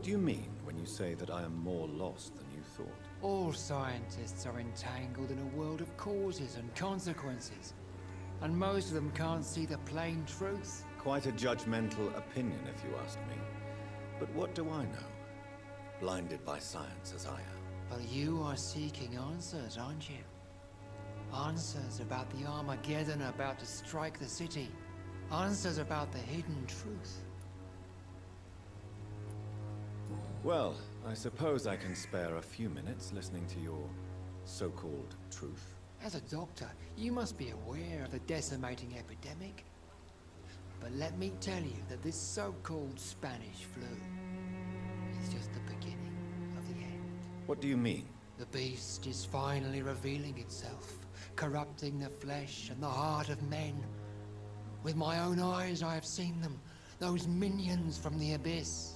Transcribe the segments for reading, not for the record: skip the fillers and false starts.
What do you mean when you say that I am more lost than you thought? All scientists are entangled in a world of causes and consequences. And most of them can't see the plain truth. Quite a judgmental opinion, if you ask me. But what do I know? Blinded by science as I am. But you are seeking answers, aren't you? Answers about the Armageddon about to strike the city. Answers about the hidden truth. Well, I suppose I can spare a few minutes listening to your so-called truth. As a doctor, you must be aware of the decimating epidemic. But let me tell you that this so-called Spanish flu is just the beginning of the end. What do you mean? The beast is finally revealing itself, corrupting the flesh and the heart of men. With my own eyes I have seen them, those minions from the abyss.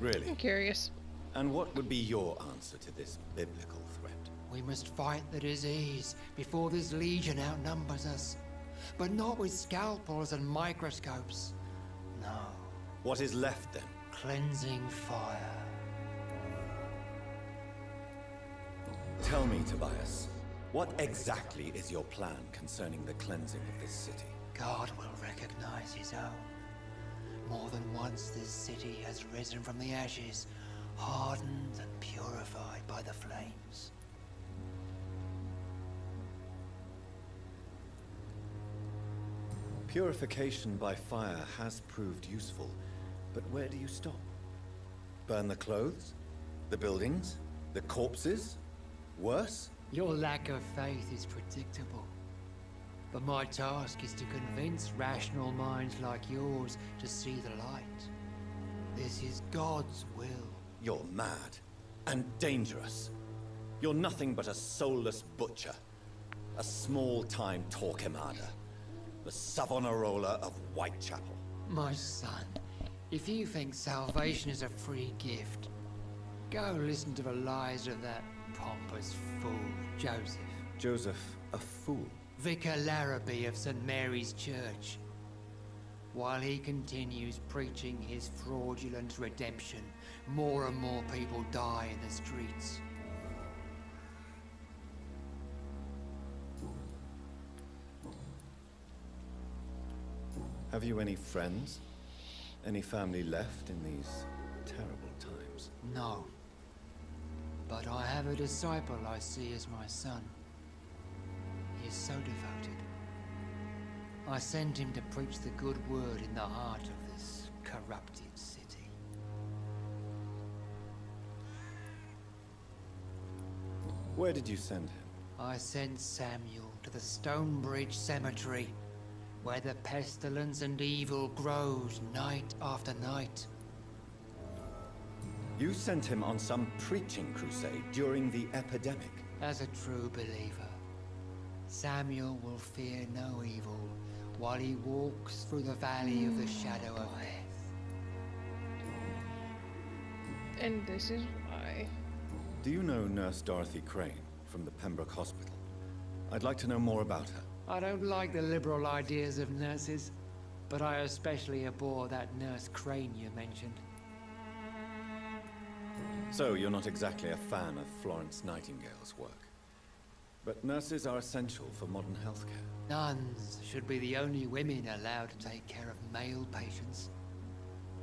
Really? I'm curious. And what would be your answer to this biblical threat? We must fight the disease before this legion outnumbers us. But not with scalpels and microscopes. No. What is left then? Cleansing fire. Tell me, Tobias, what exactly is your plan concerning the cleansing of this city? God will recognize his own. More than once this city has risen from the ashes, hardened and purified by the flames. Purification by fire has proved useful, but where do you stop? Burn the clothes? The buildings? The corpses? Worse? Your lack of faith is predictable. But my task is to convince rational minds like yours to see the light. This is God's will. You're mad. And dangerous. You're nothing but a soulless butcher. A small-time Torquemada. The Savonarola of Whitechapel. My son, if you think salvation is a free gift, go listen to the lies of that pompous fool, Joseph. Joseph, a fool? Vicar Larrabee of St. Mary's Church. While he continues preaching his fraudulent redemption, more and more people die in the streets. Have you any friends? Any family left in these terrible times? No. But I have a disciple I see as my son. He is so devoted. I sent him to preach the good word in the heart of this corrupted city. Where did you send him? I sent Samuel to the Stonebridge Cemetery, where the pestilence and evil grows night after night. You sent him on some preaching crusade during the epidemic. As a true believer, Samuel will fear no evil while he walks through the valley of the shadow of death. And this is why. Do you know Nurse Dorothy Crane from the Pembroke Hospital? I'd like to know more about her. I don't like the liberal ideas of nurses, but I especially abhor that Nurse Crane you mentioned. So, you're not exactly a fan of Florence Nightingale's work. But nurses are essential for modern healthcare. Nuns should be the only women allowed to take care of male patients.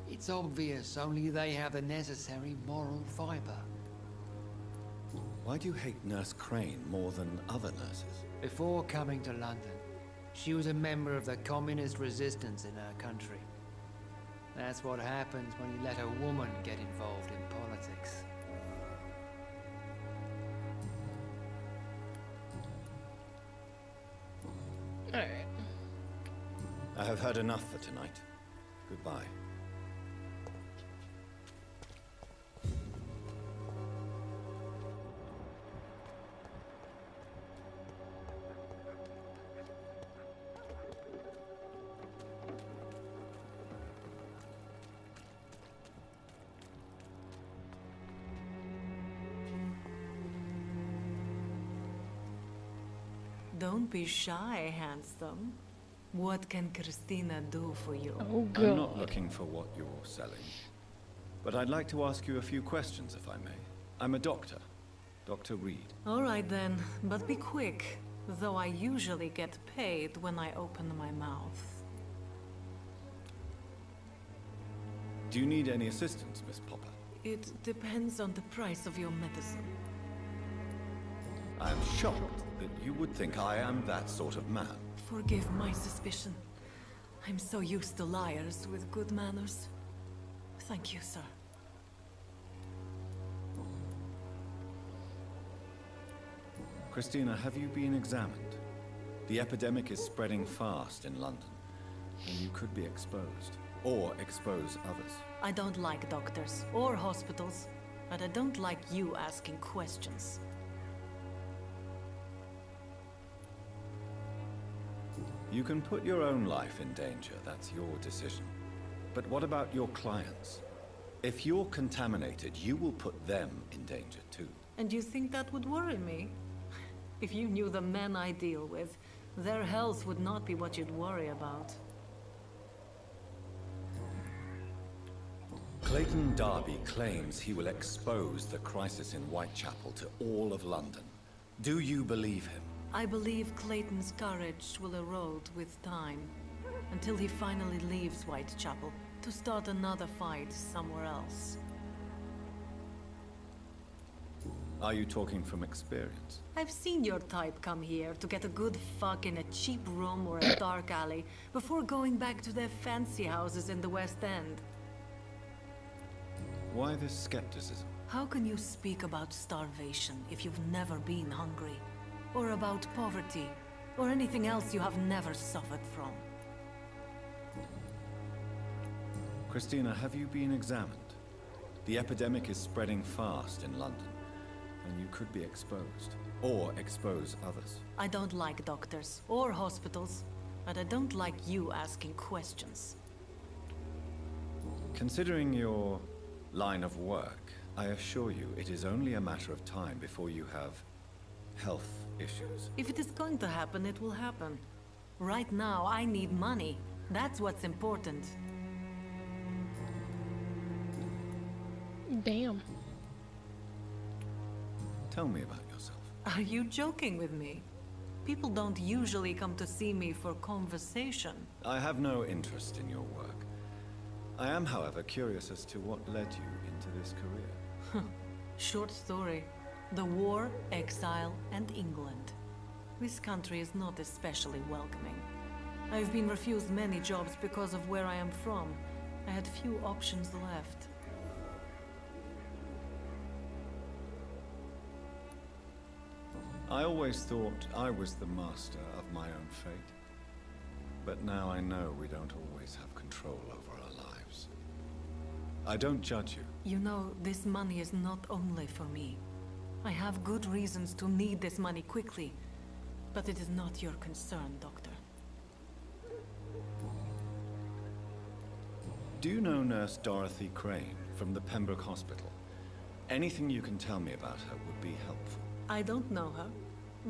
It's obvious only they have the necessary moral fiber. Why do you hate Nurse Crane more than other nurses? Before coming to London, she was a member of the communist resistance in her country. That's what happens when you let a woman get involved in politics. Alright. I have heard enough for tonight. Goodbye. Don't be shy, handsome. What can Christina do for you? Oh I'm not god. looking for what you're selling. But I'd like to ask you a few questions, if I may. I'm a doctor. Dr. Reed. All right then, but be quick. Though I usually get paid when I open my mouth. Do you need any assistance, Miss Popper? It depends on the price of your medicine. I am shocked that you would think I am that sort of man. Forgive my suspicion. I'm so used to liars with good manners. Thank you, sir. Christina, have you been examined? The epidemic is spreading fast in London, and you could be exposed, or expose others. I don't like doctors or hospitals, but I don't like you asking questions. You can put your own life in danger, that's your decision. But what about your clients? If you're contaminated, you will put them in danger too. And you think that would worry me? If you knew the men I deal with, their health would not be what you'd worry about. Clayton Darby claims he will expose the crisis in Whitechapel to all of London. Do you believe him? I believe Clayton's courage will erode with time, until he finally leaves Whitechapel to start another fight somewhere else. Are you talking from experience? I've seen your type come here to get a good fuck in a cheap room or a dark alley before going back to their fancy houses in the West End. Why this skepticism? How can you speak about starvation if you've never been hungry? Or about poverty? Or anything else you have never suffered from? Christina, have you been examined? The epidemic is spreading fast in London, and you could be exposed, or expose others. I don't like doctors or hospitals, but I don't like you asking questions. Considering your line of work, I assure you it is only a matter of time before you have health issues. If it is going to happen, it will happen. Right now, I need money. That's what's important. Damn. Tell me about yourself. Are you joking with me? People don't usually come to see me for conversation. I have no interest in your work. I am, however, curious as to what led you into this career. Short story. The war, exile, and England. This country is not especially welcoming. I've been refused many jobs because of where I am from. I had few options left. I always thought I was the master of my own fate. But now I know we don't always have control over our lives. I don't judge you. You know, this money is not only for me. I have good reasons to need this money quickly, but it is not your concern, Doctor. Do you know Nurse Dorothy Crane from the Pembroke Hospital? Anything you can tell me about her would be helpful. I don't know her,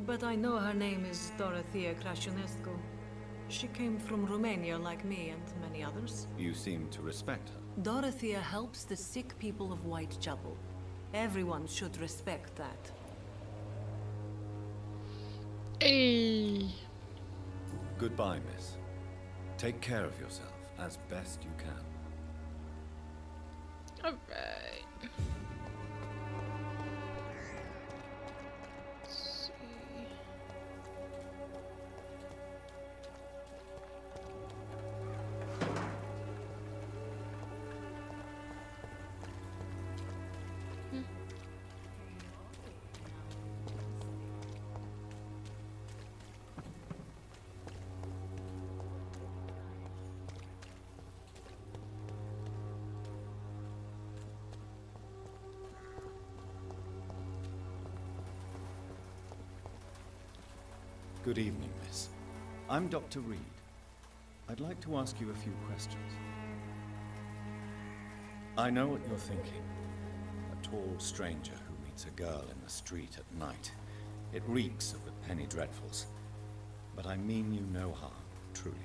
but I know her name is Dorothea Crăciunescu. She came from Romania like me and many others. You seem to respect her. Dorothea helps the sick people of Whitechapel. Everyone should respect that. Hey. Goodbye, miss. Take care of yourself as best you can. Alright. Let's see. Good evening, miss. I'm Dr. Reed. I'd like to ask you a few questions. I know what you're thinking. A tall stranger who meets a girl in the street at night. It reeks of the penny dreadfuls. But I mean you no harm, truly.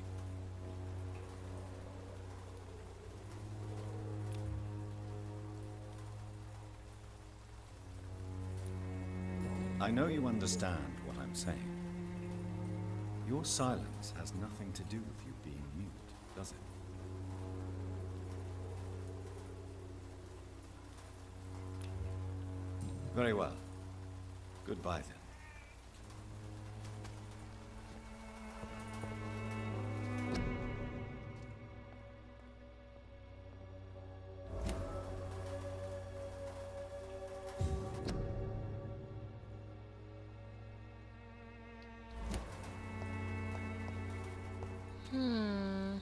I know you understand what I'm saying. Your silence has nothing to do with you being mute, does it? Very well. Goodbye then. Hmm.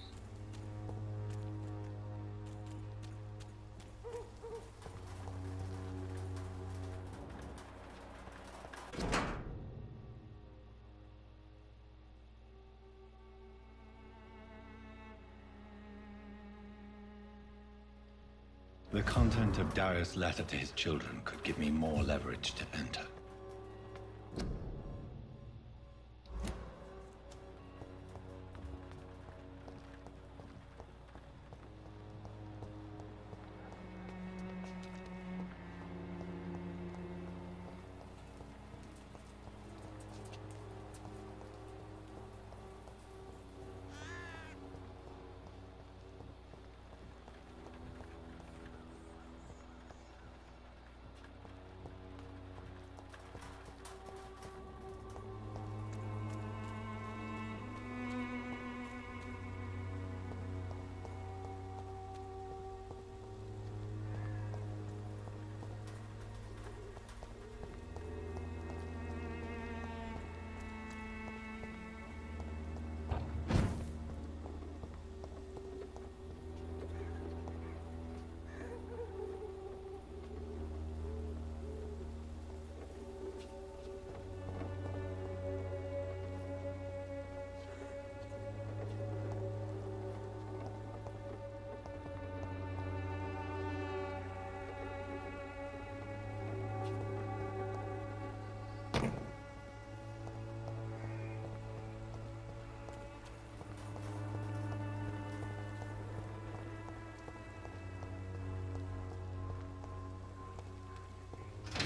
The content of Darius' letter to his children could give me more leverage to enter.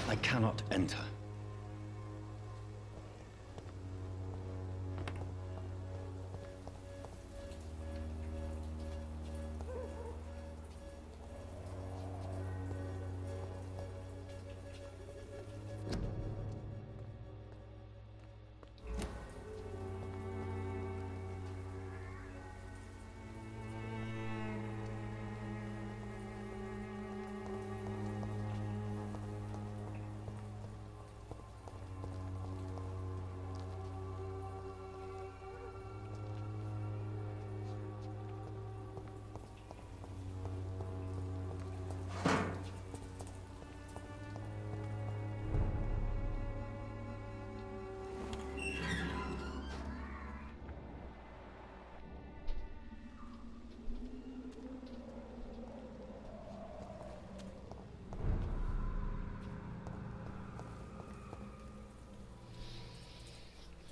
I cannot enter.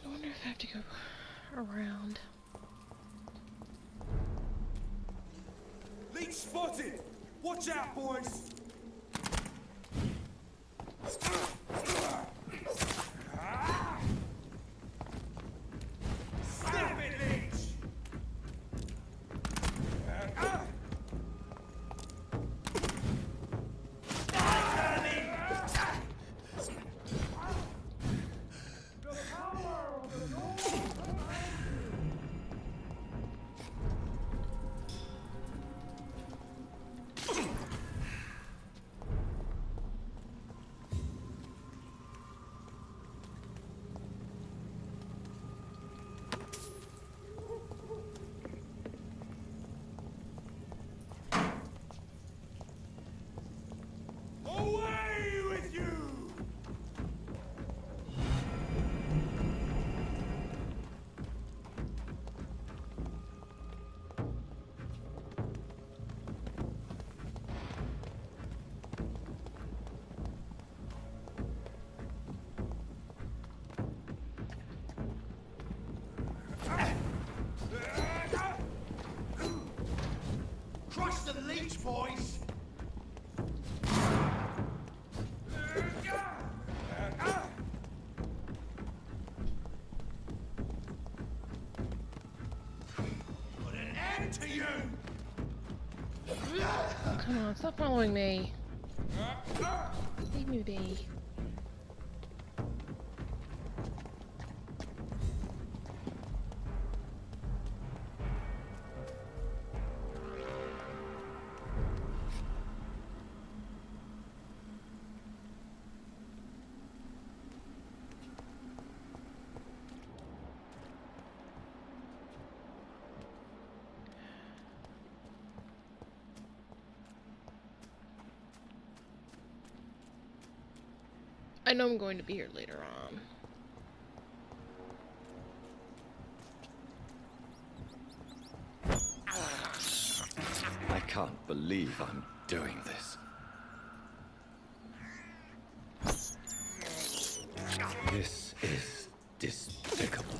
I wonder if I have to go around. Leech spotted! Watch out, boys! Snap it, Leech! Away with you! Crush the leech, boys! to you! Come on, stop following me. Leave me be. I know I'm going to be here later on. I can't believe I'm doing this. This is despicable.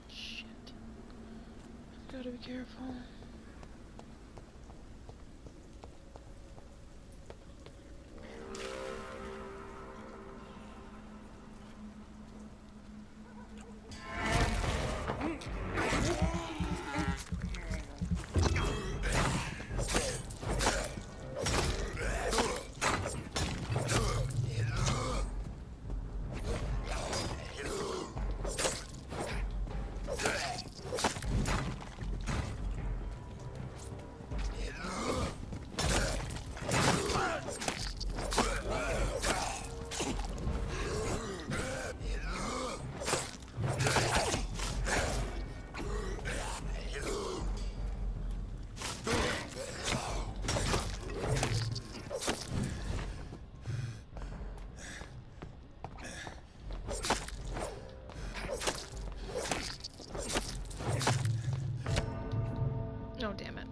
Shit. Gotta be careful. Oh, damn it.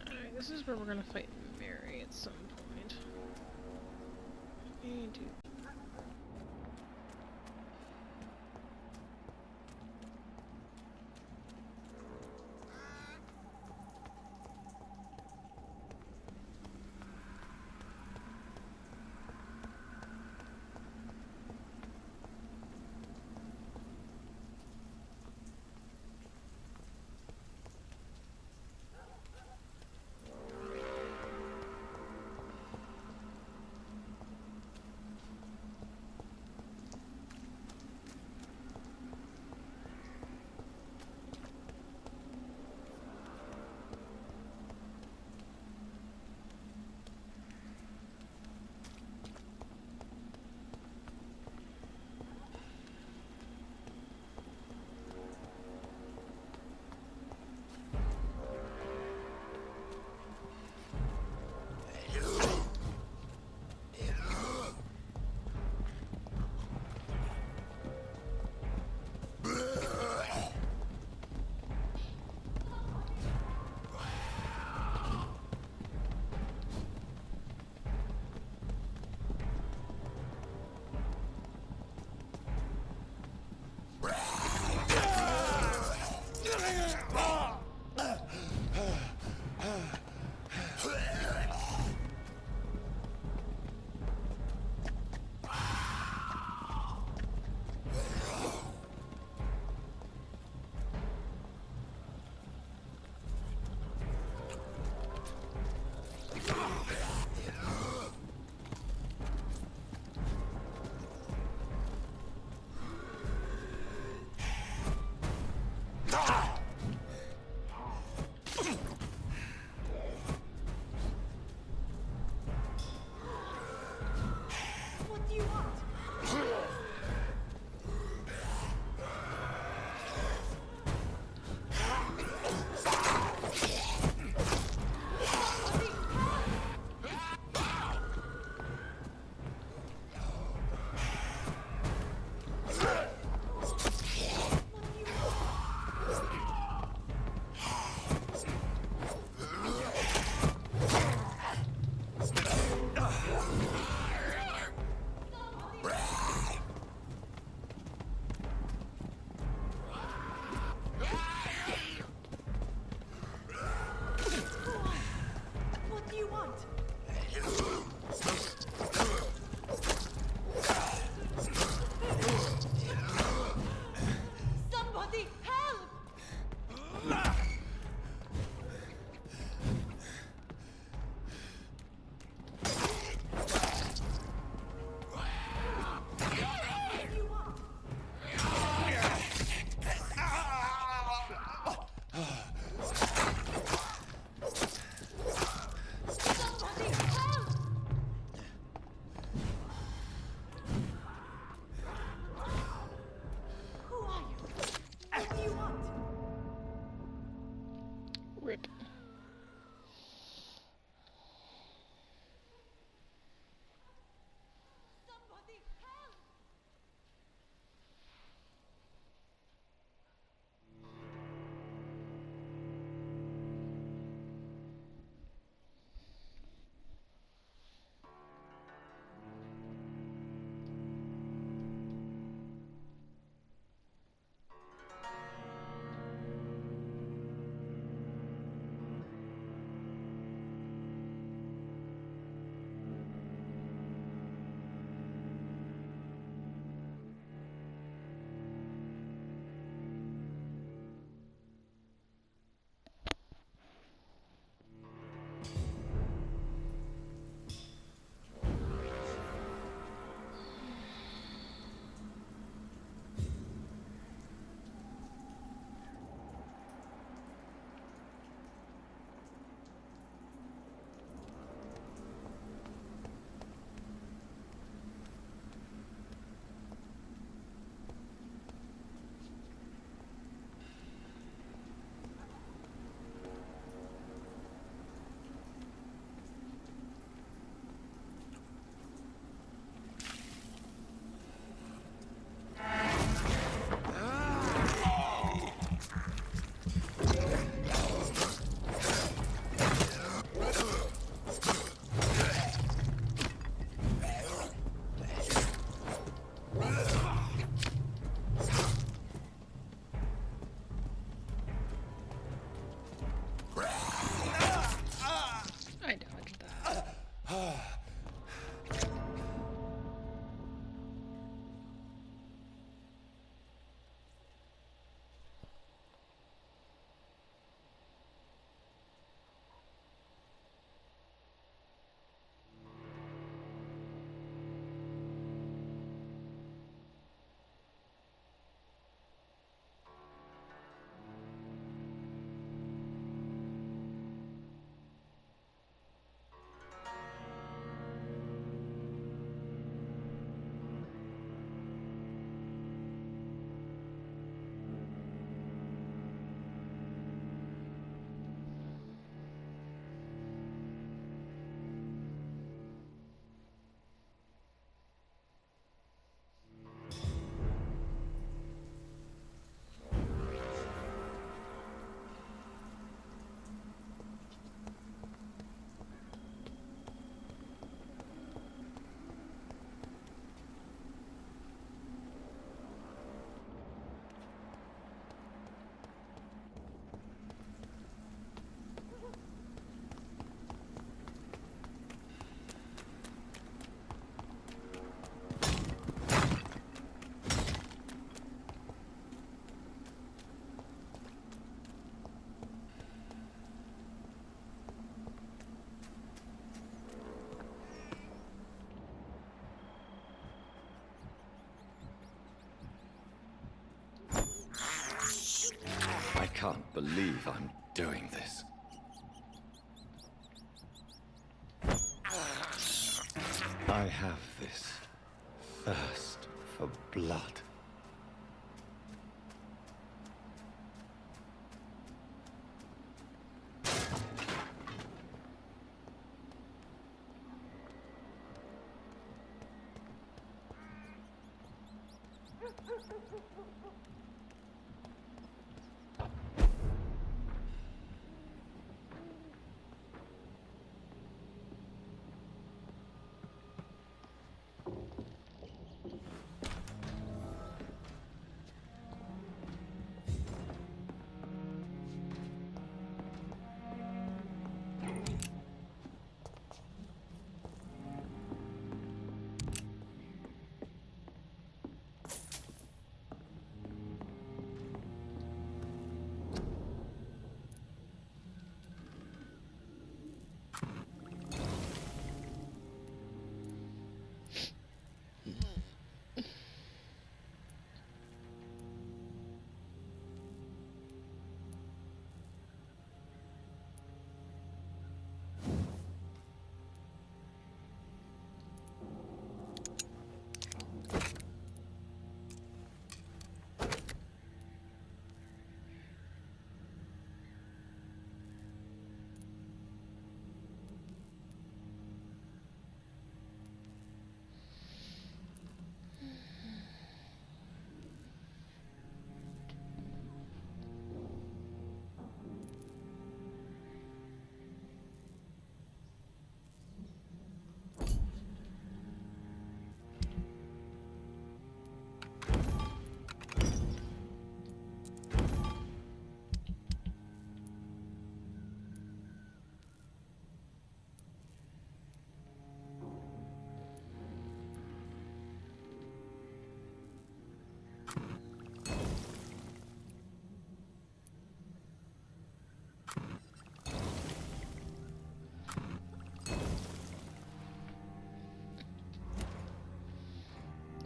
Alright, this is where we're gonna fight Mary at some point. And do can't believe I'm doing this. I have this thirst for blood.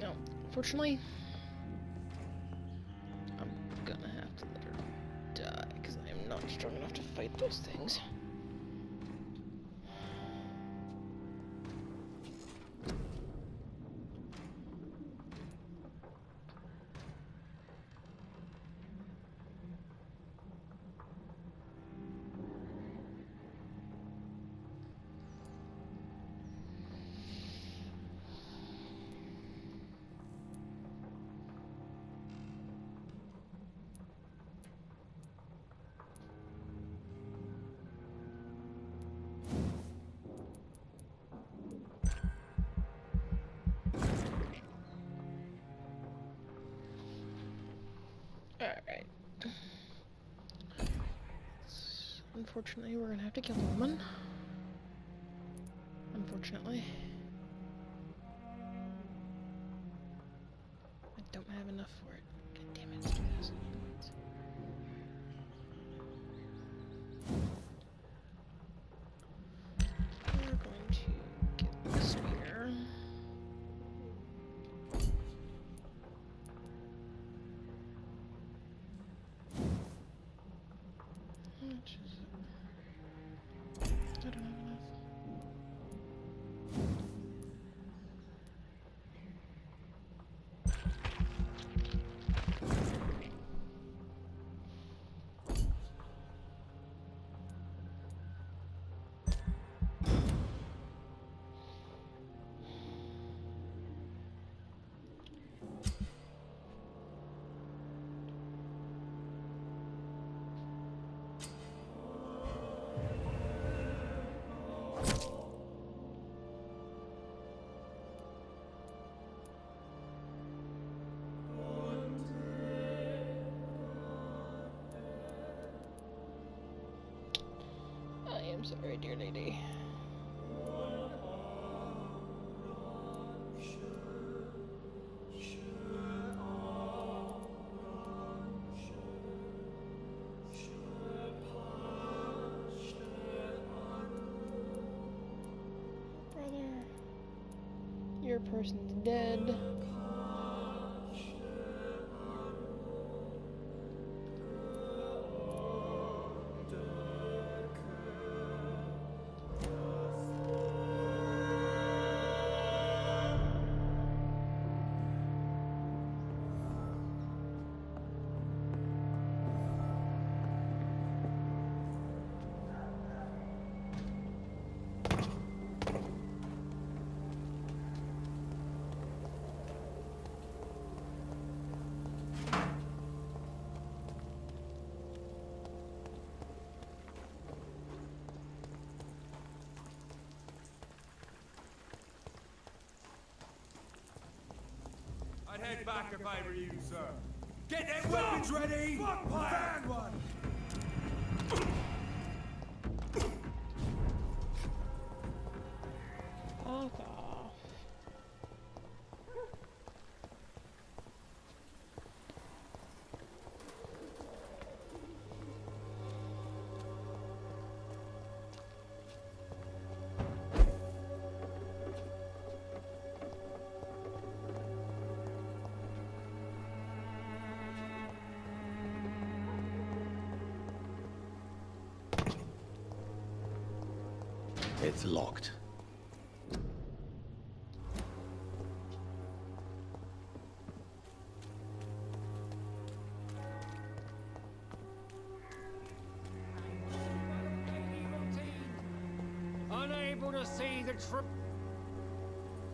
No, unfortunately, I'm gonna have to let her die because I am not strong enough to fight those things. Alright. Unfortunately, we're gonna have to kill the woman. Unfortunately. I don't have enough for it. God damn it, let's do this. We're going to get the spear. Which is it? I don't have enough. I am sorry, dear lady. Brother, your person's dead. head back if I were you, sir. Get their weapons ready! Find one! Fuck off. It's locked. Unable to see the truth.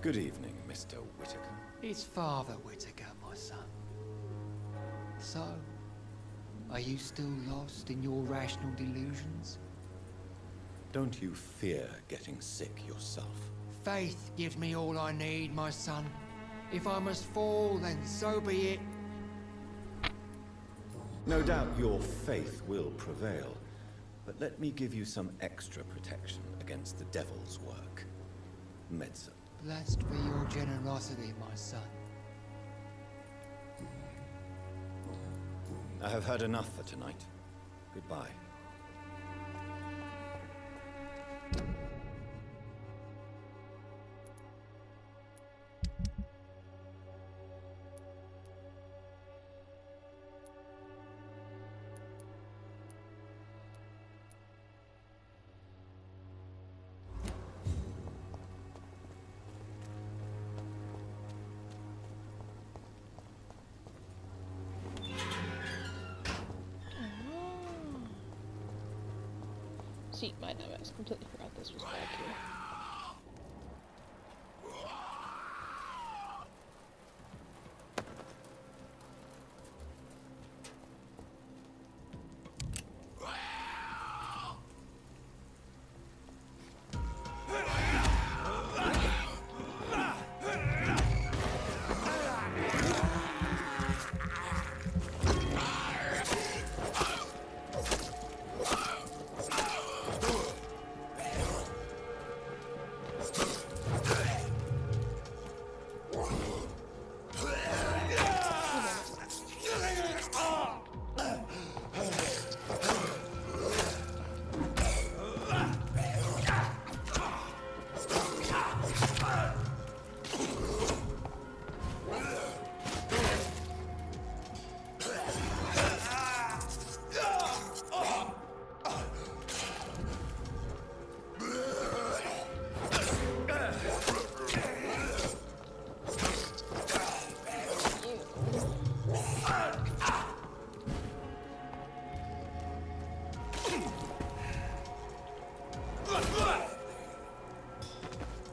Good evening, Mr. Whitaker. It's Father Whitaker, my son. So, are you still lost in your rational delusions? Don't you fear getting sick yourself? Faith gives me all I need, my son. If I must fall, then so be it. No doubt your faith will prevail, but let me give you some extra protection against the devil's work. Medicine. Blessed be your generosity, my son. I have had enough for tonight. Goodbye. See, my dumbass completely forgot this was back here.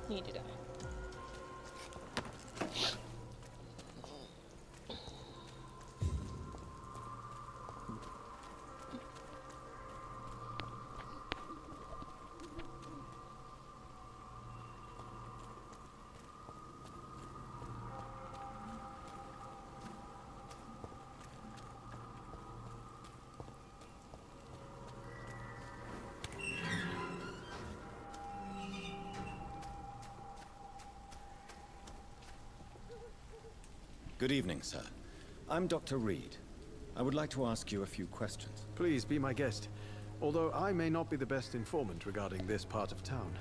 Need to die. Good evening, sir. I'm Dr. Reed. I would like to ask you a few questions. Please be my guest. Although I may not be the best informant regarding this part of town,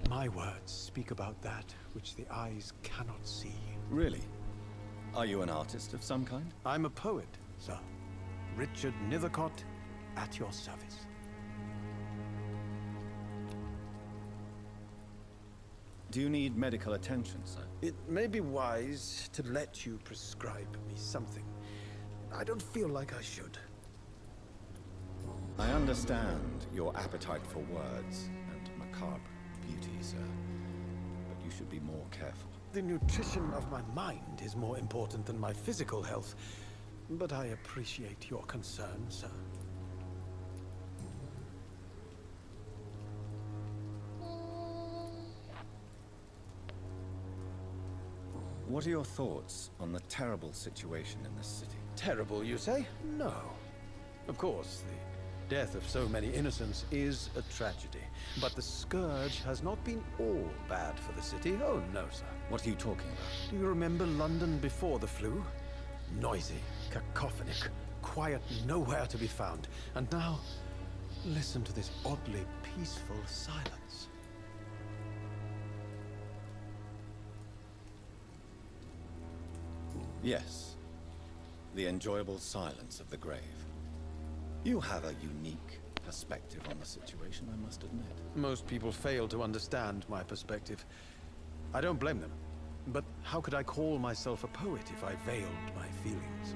my words speak about that which the eyes cannot see. Really? Are you an artist of some kind? I'm a poet, sir. Richard Nethercott, at your service. Do you need medical attention, sir? It may be wise to let you prescribe me something. I don't feel like I should. I understand your appetite for words and macabre beauty, sir. But you should be more careful. The nutrition of my mind is more important than my physical health. But I appreciate your concern, sir. What are your thoughts on the terrible situation in this city? Terrible, you say? No. Of course, the death of so many innocents is a tragedy. But the scourge has not been all bad for the city. Oh, no, sir. What are you talking about? Do you remember London before the flu? Noisy, cacophonic, quiet nowhere to be found. And now, listen to this oddly peaceful silence. Yes. The enjoyable silence of the grave. You have a unique perspective on the situation, I must admit. Most people fail to understand my perspective. I don't blame them. But how could I call myself a poet if I veiled my feelings?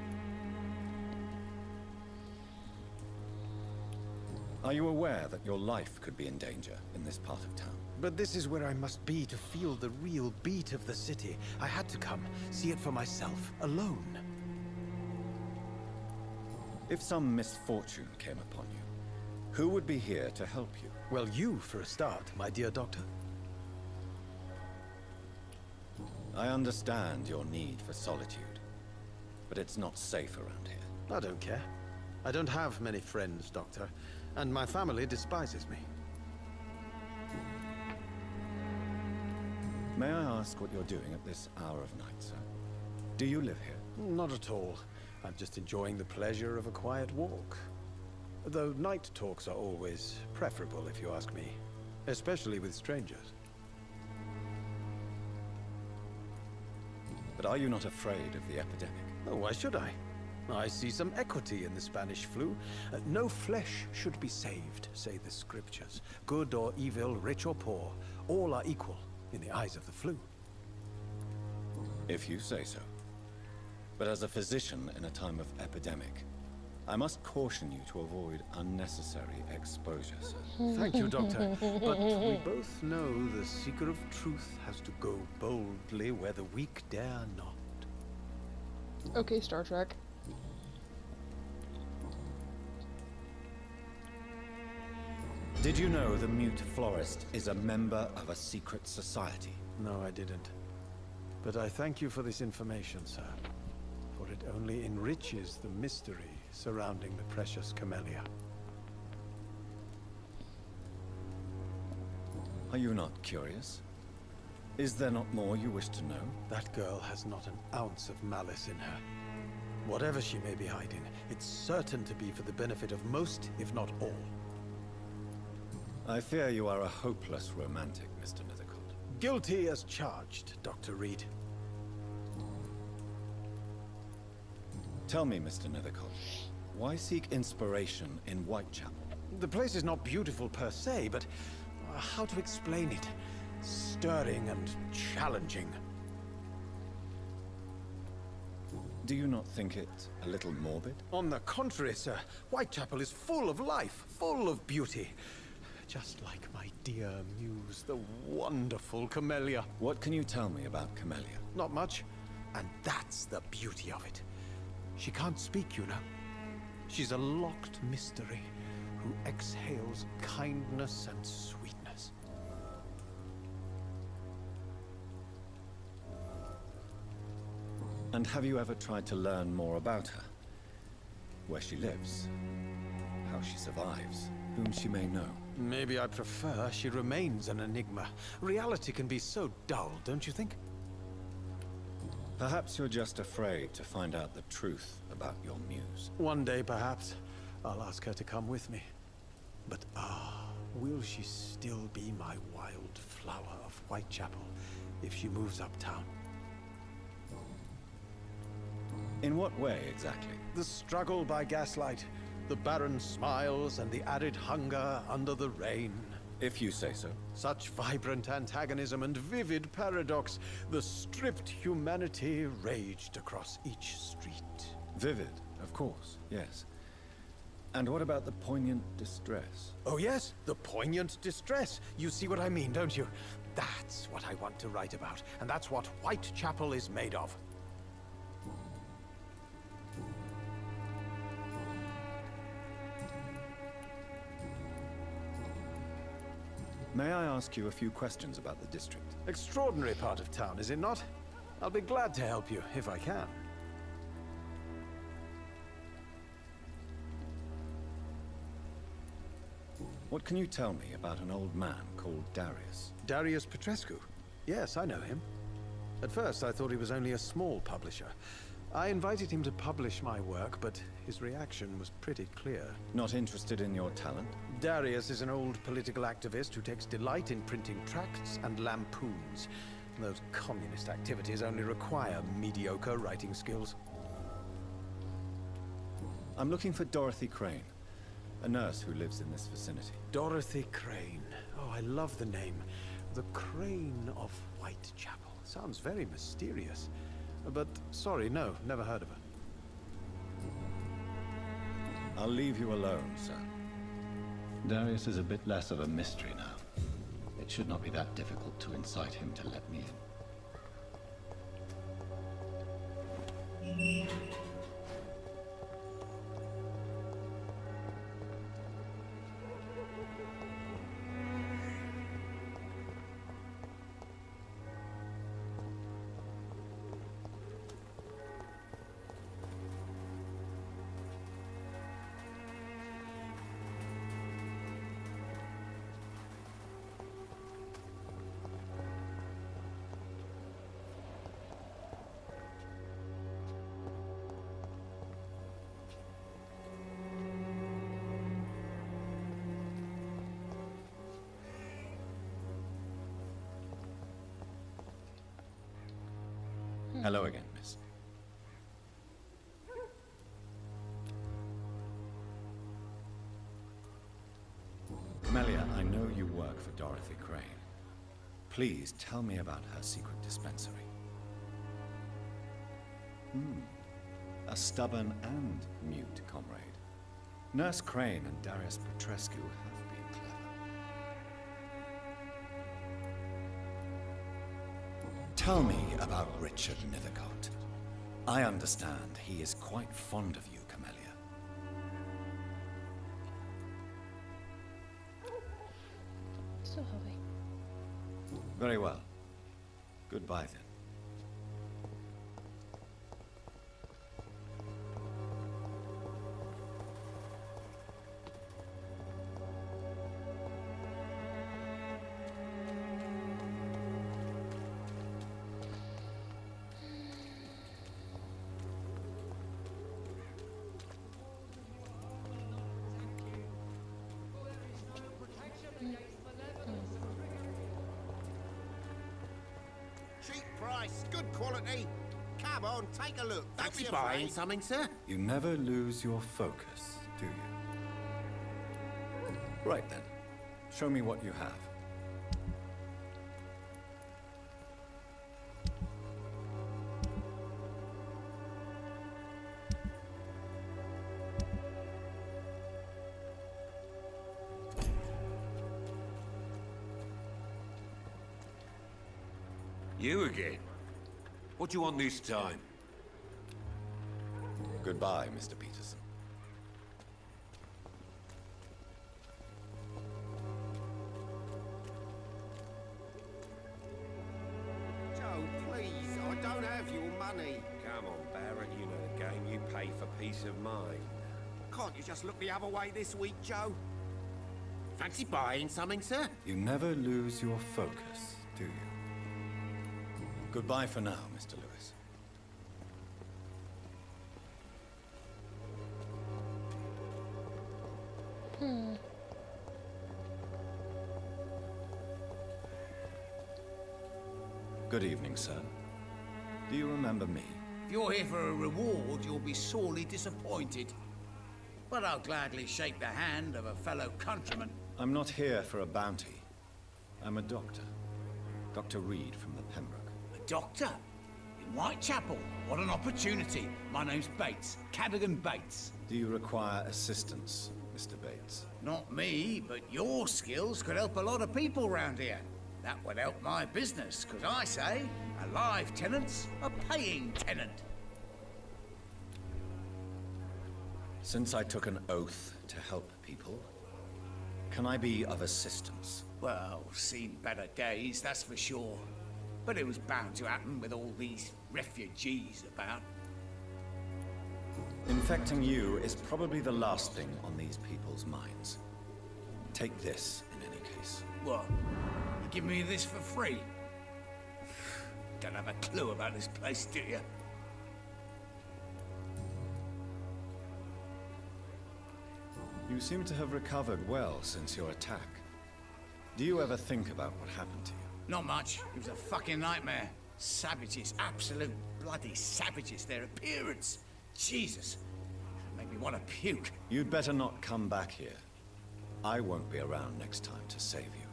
Are you aware that your life could be in danger in this part of town? But this is where I must be to feel the real beat of the city. I had to come, see it for myself, alone. If some misfortune came upon you, who would be here to help you? Well, you for a start, my dear doctor. I understand your need for solitude, but it's not safe around here. I don't care. I don't have many friends, Doctor, and my family despises me. May I ask what you're doing at this hour of night, sir? Do you live here? Not at all. I'm just enjoying the pleasure of a quiet walk. Though night talks are always preferable, if you ask me. Especially with strangers. But are you not afraid of the epidemic? Oh, why should I? I see some equity in the Spanish flu. No flesh should be saved, say the scriptures. Good or evil, rich or poor, all are equal in the eyes of the flu. If you say so. But as a physician in a time of epidemic, I must caution you to avoid unnecessary exposure, sir. Thank you, Doctor. But we both know the seeker of truth has to go boldly where the weak dare not. Okay, Star Trek. Did you know the mute florist is a member of a secret society? No, I didn't. But I thank you for this information, sir. For it only enriches the mystery surrounding the precious camellia. Are you not curious? Is there not more you wish to know? That girl has not an ounce of malice in her. Whatever she may be hiding, it's certain to be for the benefit of most, if not all. I fear you are a hopeless romantic, Mr. Nethercourt. Guilty as charged, Dr. Reed. Tell me, Mr. Nethercourt, why seek inspiration in Whitechapel? The place is not beautiful per se, but how to explain it? Stirring and challenging. Do you not think it a little morbid? On the contrary, sir. Whitechapel is full of life, full of beauty. Just like my dear muse, the wonderful Camellia. What can you tell me about Camellia? Not much, and that's the beauty of it. She can't speak, you know. She's a locked mystery who exhales kindness and sweetness. And have you ever tried to learn more about her? Where she lives, how she survives, whom she may know? Maybe I prefer she remains an enigma. Reality can be so dull, don't you think? Perhaps you're just afraid to find out the truth about your muse. One day, perhaps, I'll ask her to come with me. But will she still be my wild flower of Whitechapel if she moves uptown? In what way, exactly? The struggle by gaslight, the barren smiles, and the added hunger under the rain. If you say so. Such vibrant antagonism and vivid paradox, the stripped humanity raged across each street. Vivid, of course, yes. And what about the poignant distress? Oh yes, the poignant distress. You see what I mean, don't you? That's what I want to write about, and that's what Whitechapel is made of. May I ask you a few questions about the district? Extraordinary part of town, is it not? I'll be glad to help you, if I can. What can you tell me about an old man called Darius? Darius Petrescu? Yes, I know him. At first, I thought he was only a small publisher. I invited him to publish my work, but his reaction was pretty clear. Not interested in your talent? Darius is an old political activist who takes delight in printing tracts and lampoons. Those communist activities only require mediocre writing skills. I'm looking for Dorothy Crane, a nurse who lives in this vicinity. Dorothy Crane. Oh, I love the name. The Crane of Whitechapel. Sounds very mysterious. But, sorry, no, never heard of her. I'll leave you alone, sir. Darius is a bit less of a mystery now. It should not be that difficult to incite him to let me in. Hello again, miss. Camellia, I know you work for Dorothy Crane. Please tell me about her secret dispensary. A stubborn and mute comrade. Nurse Crane and Darius Petrescu have been clever. Tell me about Richard Nithercott. I understand he is quite fond of you, Camellia. So have I. Very well. Goodbye then. Cheap price, good quality. Come on, take a look. Don't Fancy be buying afraid. something, sir? You never lose your focus, do you? Right then. Show me what you have. You again? What do you want this time? Goodbye, Mr. Peterson. Joe, please, I don't have your money. Come on, Barrett, you know the game. You pay for peace of mind. Can't you just look the other way this week, Joe? Fancy buying something, sir? You never lose your focus, do you? Goodbye for now, Mr. Lewis. Good evening, sir. Do you remember me? If you're here for a reward, you'll be sorely disappointed. But I'll gladly shake the hand of a fellow countryman. I'm not here for a bounty. I'm a doctor. Dr. Reed from the Pembroke. A doctor? In Whitechapel? What an opportunity. My name's Bates. Cadogan Bates. Do you require assistance, Mr. Bates? Not me, but your skills could help a lot of people round here. That would help my business, because I say, a live tenant's a paying tenant. Since I took an oath to help people, can I be of assistance? Well, seen better days, that's for sure. but it was bound to happen with all these refugees about. Infecting you is probably the last thing on these people's minds. Take this, in any case. What? You give me this for free? Don't have a clue about this place, do you? You seem to have recovered well since your attack. Do you ever think about what happened to you? Not much. It was a fucking nightmare. Savages, absolute bloody savages. Their appearance. Jesus. It made me want to puke. You'd better not come back here. I won't be around next time to save you.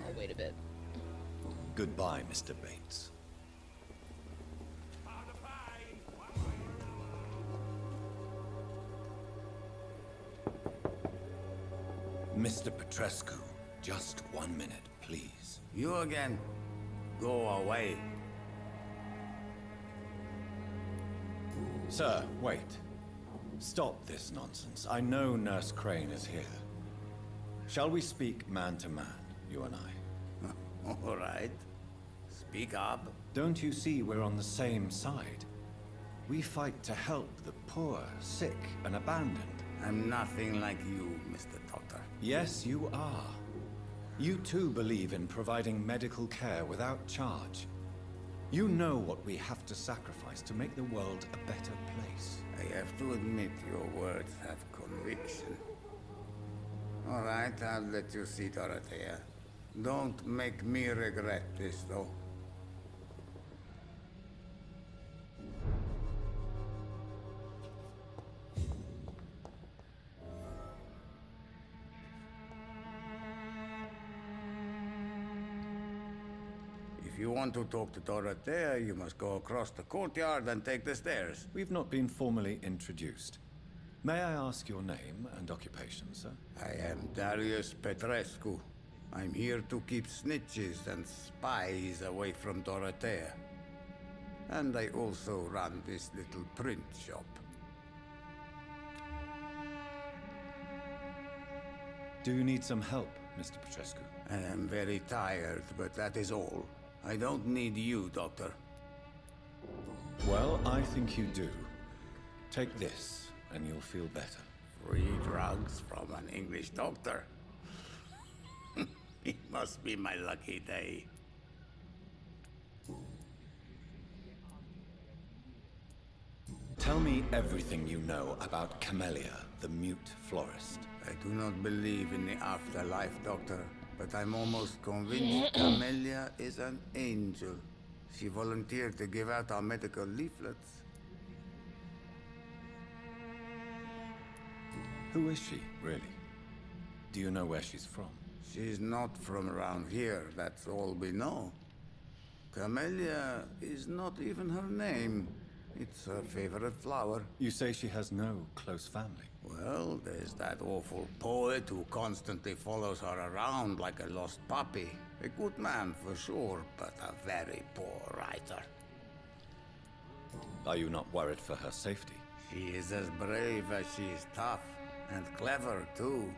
I'll wait a bit. Goodbye, Mr. Bates. Mr. Petrescu, just 1 minute, please. You again? Go away. Sir, wait. Stop this nonsense. I know Nurse Crane is here. Shall we speak man to man, you and I? All right. Speak up. Don't you see we're on the same side? We fight to help the poor, sick, and abandoned. I'm nothing like you, Mr. Doctor. Yes, you are. You too believe in providing medical care without charge. You know what we have to sacrifice to make the world a better place. I have to admit your words have conviction. All right, I'll let you see Dorothea. Don't make me regret this, though. If you want to talk to Dorothea, you must go across the courtyard and take the stairs. We've not been formally introduced. May I ask your name and occupation, sir? I am Darius Petrescu. I'm here to keep snitches and spies away from Dorothea. And I also run this little print shop. Do you need some help, Mr. Petrescu? I am very tired, but that is all. I don't need you, Doctor. Well, I think you do. Take this, and you'll feel better. Free drugs from an English doctor? It must be my lucky day. Tell me everything you know about Camellia, the mute florist. I do not believe in the afterlife, Doctor, but I'm almost convinced Camellia is an angel. She volunteered to give out our medical leaflets. Who is she, really? Do you know where she's from? She's not from around here, that's all we know. Camellia is not even her name. It's her favorite flower. You say she has no close family? Well, there's that awful poet who constantly follows her around like a lost puppy. A good man for sure, but a very poor writer. Are you not worried for her safety? She is as brave as she is tough, and clever too.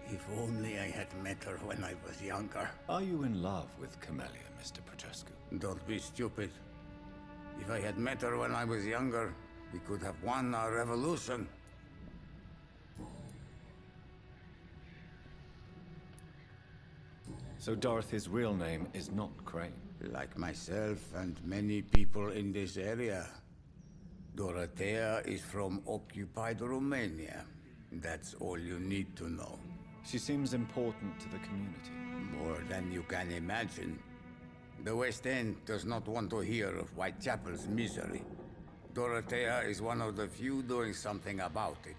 If only I had met her when I was younger. Are you in love with Camellia, Mr. Petrescu? Don't be stupid. If I had met her when I was younger, we could have won our revolution. So Dorothy's real name is not Crane? Like myself and many people in this area. Dorothea is from occupied Romania. That's all you need to know. She seems important to the community. More than you can imagine. The West End does not want to hear of Whitechapel's misery. Dorothea is one of the few doing something about it.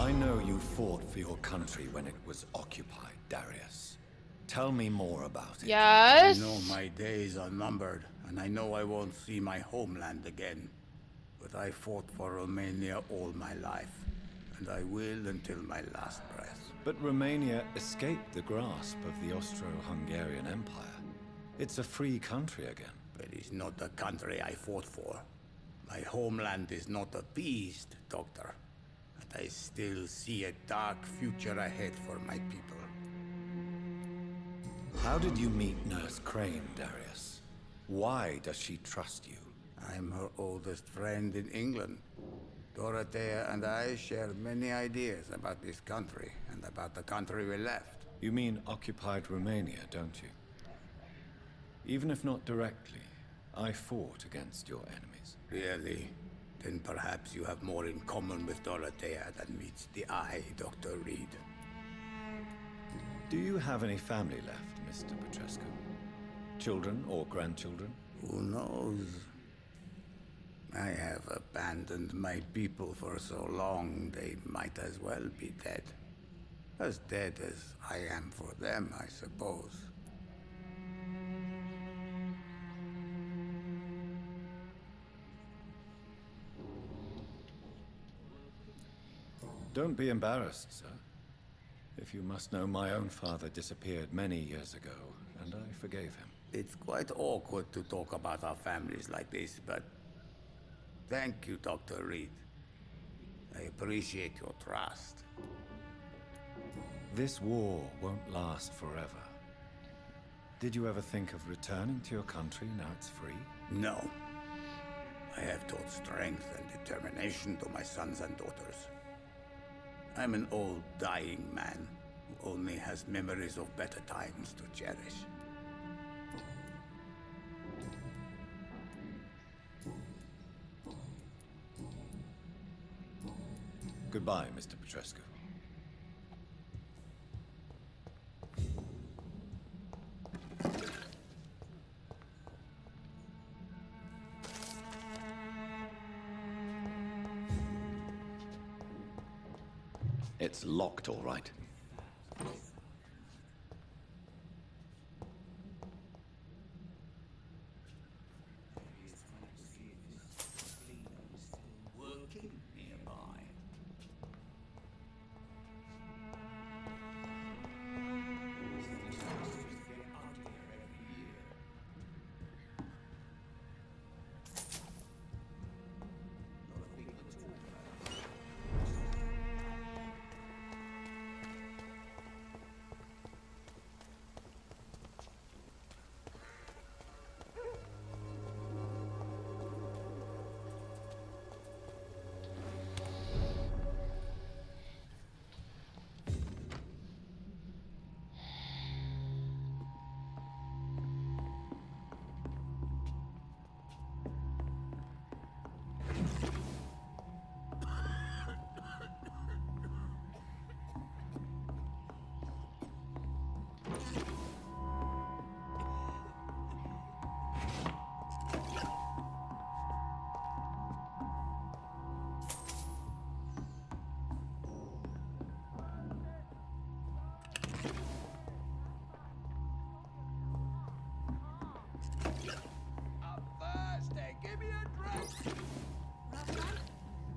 I know you fought for your country when it was occupied, Darius. Tell me more about it. Yes. I know my days are numbered, and I know I won't see my homeland again. But I fought for Romania all my life, and I will until my last breath. But Romania escaped the grasp of the Austro-Hungarian Empire. It's a free country again. But it's not the country I fought for. My homeland is not appeased, Doctor. And I still see a dark future ahead for my people. How did you meet Nurse Crane, Darius? Why does she trust you? I'm her oldest friend in England. Dorothea and I share many ideas about this country and about the country we left. You mean occupied Romania, don't you? Even if not directly, I fought against your enemies. Really? Then perhaps you have more in common with Dorothea than meets the eye, Dr. Reed. Do you have any family left, Mr. Petrescu? Children or grandchildren? Who knows? I have abandoned my people for so long, they might as well be dead. As dead as I am for them, I suppose. Don't be embarrassed, sir. If you must know, my own father disappeared many years ago, and I forgave him. It's quite awkward to talk about our families like this, but thank you, Dr. Reed. I appreciate your trust. This war won't last forever. Did you ever think of returning to your country now it's free? No. I have taught strength and determination to my sons and daughters. I'm an old, dying man who only has memories of better times to cherish. Goodbye, Mr. Petrescu. It's locked, all right.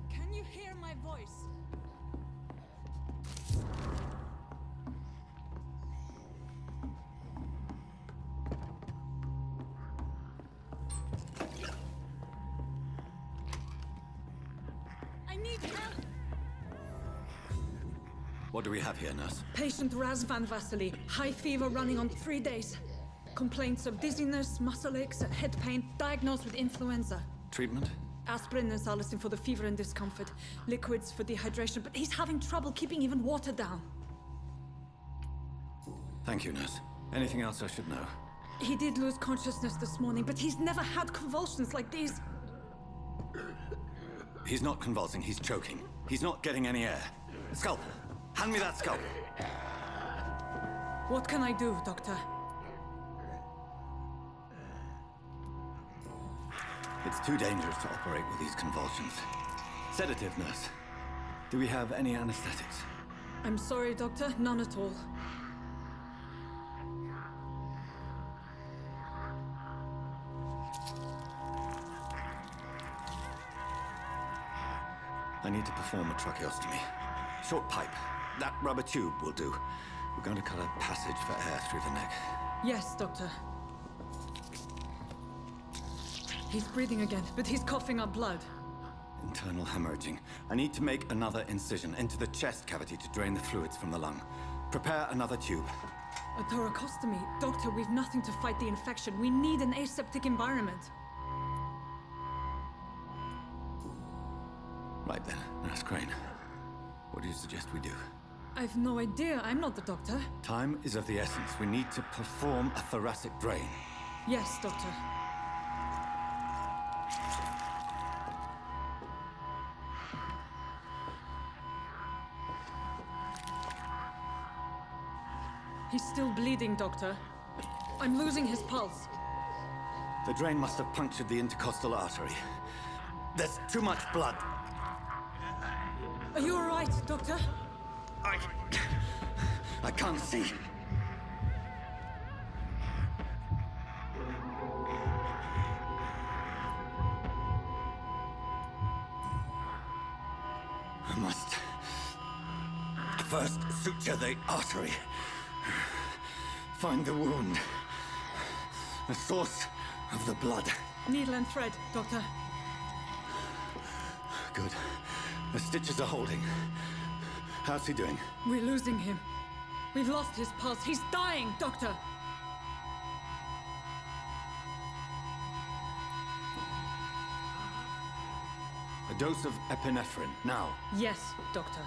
Can you hear my voice? I need help! What do we have here, nurse? Patient Raz van Vasily. High fever running on 3 days. Complaints of dizziness, muscle aches, head pain. Diagnosed with influenza. Treatment? Aspirin and salicin for the fever and discomfort. Liquids for dehydration, but he's having trouble keeping even water down. Thank you, nurse. Anything else I should know? He did lose consciousness this morning, but he's never had convulsions like these. He's not convulsing, he's choking. He's not getting any air. Scalpel! Hand me that scalpel! What can I do, Doctor? It's too dangerous to operate with these convulsions. Sedative, nurse. Do we have any anesthetics? I'm sorry, Doctor, none at all. I need to perform a tracheostomy. Short pipe. That rubber tube will do. We're going to cut a passage for air through the neck. Yes, Doctor. He's breathing again, but he's coughing up blood. Internal hemorrhaging. I need to make another incision into the chest cavity to drain the fluids from the lung. Prepare another tube. A thoracostomy? Doctor, we've nothing to fight the infection. We need an aseptic environment. Right then, Nurse Crane. What do you suggest we do? I've no idea. I'm not the doctor. Time is of the essence. We need to perform a thoracic drain. Yes, Doctor. He's still bleeding, Doctor. I'm losing his pulse. The drain must have punctured the intercostal artery. There's too much blood. Are you all right, Doctor? I can't see. I must first suture the artery. Find the wound. The source of the blood. Needle and thread, Doctor. Good. The stitches are holding. How's he doing? We're losing him. We've lost his pulse. He's dying, Doctor! A dose of epinephrine, now. Yes, Doctor.